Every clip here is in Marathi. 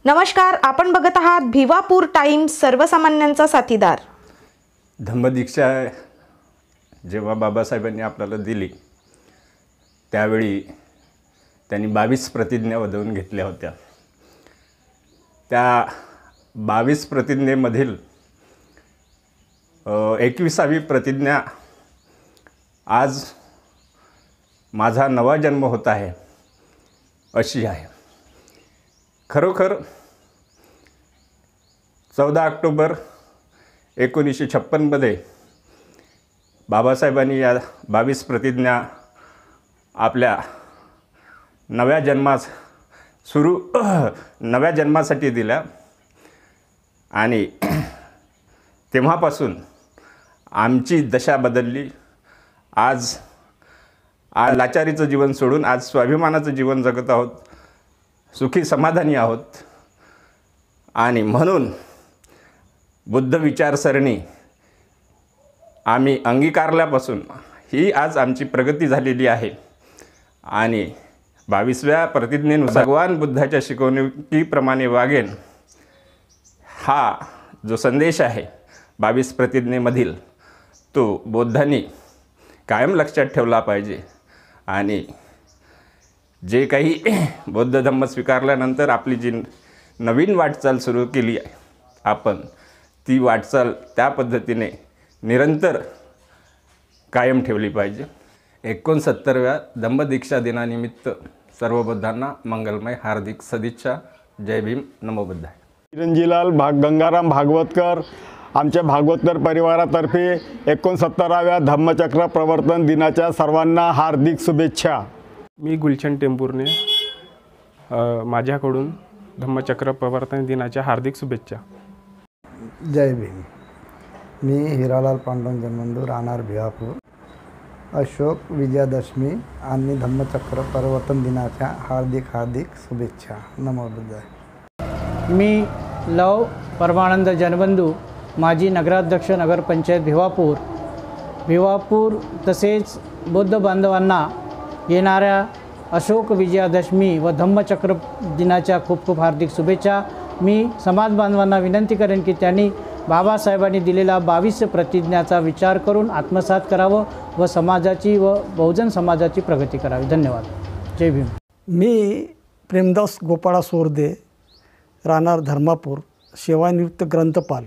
नमस्कार, आपण बघत आहात भिवापूर टाइम्स, सर्वसामान्यांचा साथीदार. धम्मदीक्षा जेव्हा बाबासाहेबांनी आपल्याला दिली त्यावेळी त्यांनी 22 प्रतिज्ञा वधवून घेतल्या होत्या. त्या 22 प्रतिज्ञेमधील 21वी प्रतिज्ञा आज माझा नवा जन्म होत आहे अशी आहे. खरोखर 14 ऑक्टोबर 1956 मध्ये बाबासाहेबांनी या 22 प्रतिज्ञा आपल्या नव्या जन्मासाठी दिल्या आणि तेव्हापासून आमची दशा बदलली. आज लाचारीचं जीवन सोडून आज स्वाभिमानाचं जीवन जगत आहोत, सुखी समाधानी आहोत. आणि म्हणून बुद्ध विचारसरणी आम्ही अंगीकारल्यापासून ही आज आमची प्रगती झालेली आहे. आणि 22व्या प्रतिज्ञेनुसार भगवान बुद्धाच्या शिकवणुकीप्रमाणे वागेन हा जो संदेश आहे 22 प्रतिज्ञेमधील, तो बौद्धांनी कायम लक्षात ठेवला पाहिजे. आणि जे काही बौद्ध धम्म स्वीकारल्यानंतर आपली जी नवीन वाटचाल सुरू केली आहे आपण, ती वाटचाल त्या पद्धतीने निरंतर कायम ठेवली पाहिजे. 69व्या धम्मदीक्षा दिनानिमित्त सर्व बौद्धांना मंगलमय हार्दिक सदिच्छा. जय भीम, नमो बुद्धाय. चिरंजीलाल गंगाराम भागवतकर आमच्या भागवतकर परिवारातर्फे 69व्या धम्मचक्र प्रवर्तन दिनाच्या सर्वांना हार्दिक शुभेच्छा. मी गुलशन टेंभुर्णे, माझ्याकडून धम्मचक्र प्रवर्तन दिनाच्या हार्दिक शुभेच्छा. जय भीम. मी हिरालाल पांडुरंग जन्मंदू, राहणार भिवापूर. अशोक विजयादशमी आणि धम्मचक्र प्रवर्तन दिनाच्या हार्दिक शुभेच्छा. नमो बुद्धाय. मी लव परमानंद जनबंधू, माजी नगराध्यक्ष नगरपंचायत भिवापूर तसेच बौद्ध बांधवांना येणाऱ्या अशोक विजयादशमी व धम्मचक्र दिनाच्या खूप हार्दिक शुभेच्छा. मी समाज बांधवांना विनंती करेन की त्यांनी बाबासाहेबांनी दिलेला 22 प्रतिज्ञाचा विचार करून आत्मसात करावं व समाजाची व बहुजन समाजाची प्रगती करावी. धन्यवाद. जय भीम. मी प्रेमदास गोपाळा सोरदे, राहणार धर्मापूर, सेवानिवृत्त ग्रंथपाल.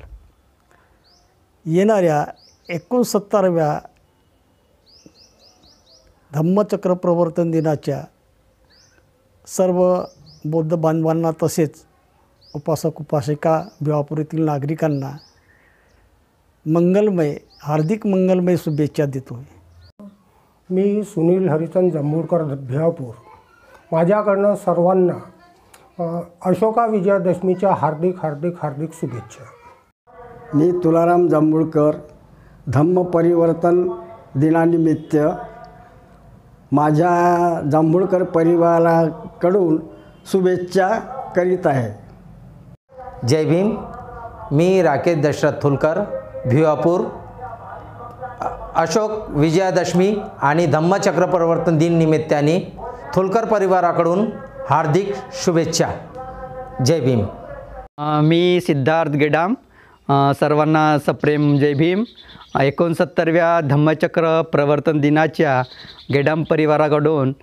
येणाऱ्या 69व्या धम्मचक्र प्रवर्तन दिनाच्या सर्व बौद्ध बांधवांना तसेच उपासक उपासिका भिवापूर येथील नागरिकांना हार्दिक मंगलमय शुभेच्छा देतो. मी सुनील हरिचंद जांभूळकर, भिवापूर. माझ्याकडनं सर्वांना अशोका विजयादशमीच्या हार्दिक शुभेच्छा. मी तुलाराम जांभूळकर, धम्म परिवर्तन दिनानिमित्त माझ्या जांभूळकर परिवाराकडून शुभेच्छा करीत आहे. जय भीम. मी राकेश दशरथ थुलकर, भिवापूर. अशोक विजयादशमी आणि धम्मचक्र प्रवर्तन दिन निमित्ताने थुलकर परिवाराकडून हार्दिक शुभेच्छा. जय भीम. मी सिद्धार्थ गेडाम, सर्वांना सप्रेम जय भीम. 69व्या धम्मचक्र प्रवर्तन दिनाच्या गेडाम परिवाराकडून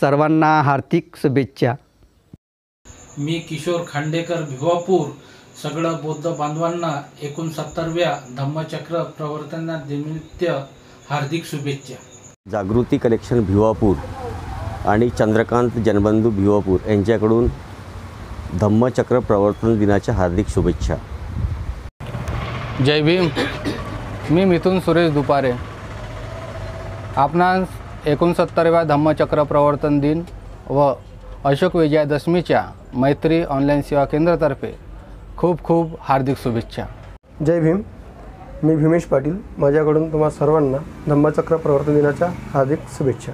सर्वांना हार्दिक शुभेच्छा. मी किशोर खांडेकर, भिवापूर. सगळं बौद्ध बांधवांना 69व्या धम्मचक्र प्रवर्तन दिनानिमित्त हार्दिक शुभेच्छा. जागृती कलेक्शन भिवापूर आणि चंद्रकांत जनबंधू भिवापूर यांच्याकडून धम्मचक्र प्रवर्तन दिनाच्या हार्दिक शुभेच्छा. जय भीम. मी मिथुन सुरेश दुपारे. आपणास 69व्या धम्मचक्र प्रवर्तन दिन व अशोक विजयादशमीच्या मैत्री ऑनलाईन सेवा केंद्रातर्फे खूप हार्दिक शुभेच्छा. जय भीम. मी भीमेश पाटील, माझ्याकडून तुम्हा सर्वांना धम्मचक्र प्रवर्तन दिनाच्या हार्दिक शुभेच्छा.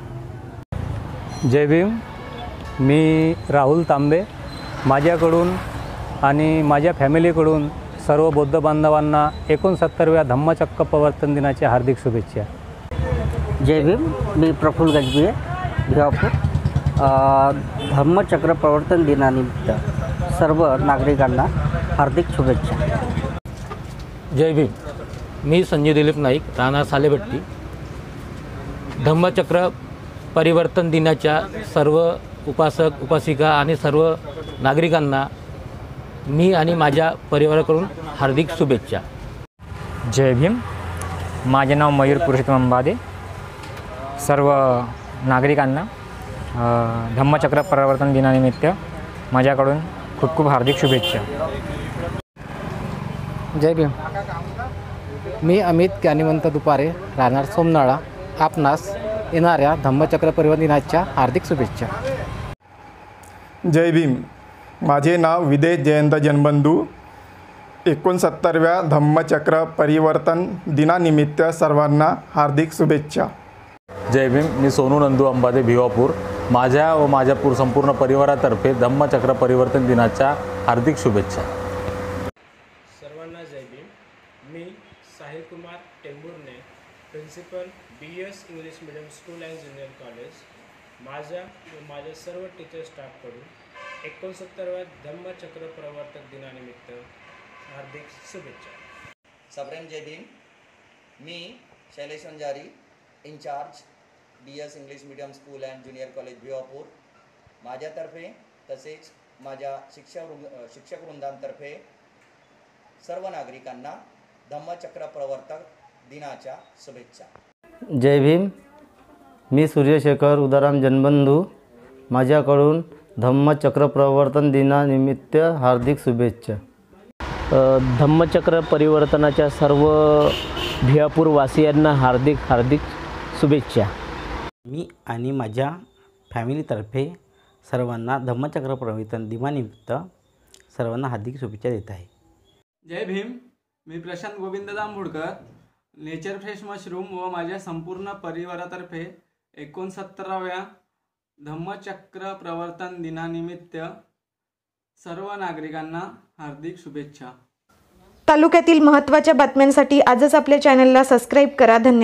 जय भीम. मी राहुल तांबे, माझ्याकडून आणि माझ्या फॅमिलीकडून सर्व बौद्ध बांधवांना 69व्या धम्मचक्र प्रवर्तन दिनाच्या हार्दिक शुभेच्छा. जय भीम. मी प्रफुल्ल गजबिये, भिवापूर. धम्मचक्र प्रवर्तन दिनानिमित्त सर्व नागरिकांना हार्दिक शुभेच्छा. जय भीम. मी संजय दिलीप नाईक, राहणार सालेभट्टी. धम्मचक्र परिवर्तन दिनाच्या सर्व उपासक उपासिका आणि सर्व नागरिकांना मी आणि माझ्या परिवाराकडून हार्दिक शुभेच्छा. जय भीम. माझे नाव मयूर पुरुषोत्तम अंबादे. सर्व नागरिकांना धम्मचक्र परिवर्तन दिनानिमित्त माझ्याकडून खूप खूप हार्दिक शुभेच्छा. जय भीम. मी अमित ज्ञानिवंत दुपारे, राहणार सोमनाळा. आपणास येणाऱ्या धम्मचक्र परिवर्तन दिनाच्या हार्दिक शुभेच्छा. जय भीम. माझे नाव विदेश जयंत जनबंधू. 69व्या धम्मचक्र परिवर्तन दिनानिमित्त सर्वांना हार्दिक शुभेच्छा. जय भीम. मी सोनू नंदू अंबादे, भिवापूर. माझ्या व माझ्या संपूर्ण परिवारातर्फे धम्मचक्र परिवर्तन दिनाच्या हार्दिक शुभेच्छा. सर्वांना जय भीम. मी Sahil Kumar Tembhurne, principal BS English medium school and junior college. माझ्या व माझ्या सर्व टीचर स्टाफकडून 69व्या धम्मचक्र प्रवर्तक दिनानिमित्त हार्दिक शुभेच्छा. सप्रेम जय भीम. मी Shailesh Wanjari, incharge BS English medium school and junior college Bhiwapur. माझ्यातर्फे तसेच माझ्या शिक्षक वृंदांतर्फे सर्व नागरिकांना धम्मचक्र प्रवर्तक दिनाच्या शुभेच्छा. जय भीम. मी सूर्यशेखर उदाराम जनबंधू. माझ्याकडून धम्मचक्र प्रवर्तन दिनानिमित्त हार्दिक शुभेच्छा. धम्मचक्र परिवर्तनाच्या सर्व भिवापूर वासियांना हार्दिक हार्दिक शुभेच्छा. मी आणि माझ्या फॅमिलीतर्फे सर्वांना धम्मचक्र परिवर्तन दिनानिमित्त सर्वांना हार्दिक शुभेच्छा देत आहे. जय भीम. मी Prashant Govind Jambhulkar, nature fresh mushroom व माझ्या संपूर्ण परिवारातर्फे 69व्या धम्मचक्र प्रवर्तन दिनानिमित्त सर्व नागरिकांना हार्दिक शुभेच्छा. तालुक्यातील महत्त्वाच्या बातम्यांसाठी आजच आपल्या चॅनलला सबस्क्राईब करा. धन्यवाद.